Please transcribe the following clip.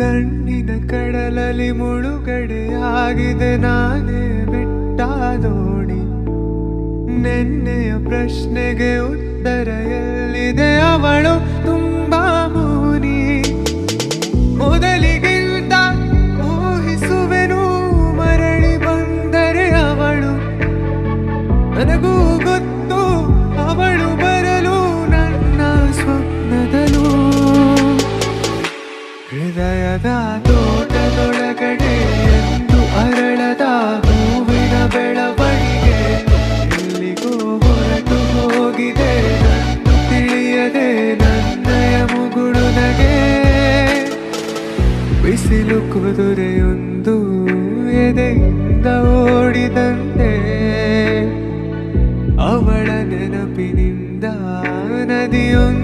ಕಣ್ಣಿನ ಕಡಲಲ್ಲಿ ಮುಳುಗಡೆಯಾಗಿದೆ ನಾನೇ ಬಿಟ್ಟ ದೋಣಿ. ನೆನ್ನೆಯ ಪ್ರಶ್ನೆಗೆ ಉತ್ತರ ಎಲ್ಲಿದೆ, ಅವಳು ತುಂಬಾ ಮೌನಿ. ಮೊದಲಿಗಿಂತ ಊಹಿಸುವೆನು ಮರಳಿ ಬಂದರೆ ಅವಳು. ನನಗೂ ಗೊತ್ತು ಅವಳು ಬರಲು ನನ್ನ ಸ್ವಪ್ನದಲ್ಲೂ. ಹೃದಯದ ತೋಟದೊಳಗಡೆ ಎಂದು ಅರಳದ ಹೂವಿನ ಬೆಳವಣಿಗೆ ಎಲ್ಲಿಗೋ ಹೊರಟು ಹೋಗಿದೆ ನನ್ನು ತಿಳಿಯದೆ ನನ್ನಯ ಮುಗುಳು ನಗೆ. ಬಿಸಿಲು ಕುದುರೆಯೊಂದು ಎದೆಯಿಂದ ಓಡಿದಂತೆ, ಅವಳ ನೆನಪಿನಿಂದ ನದಿಯೊಂದು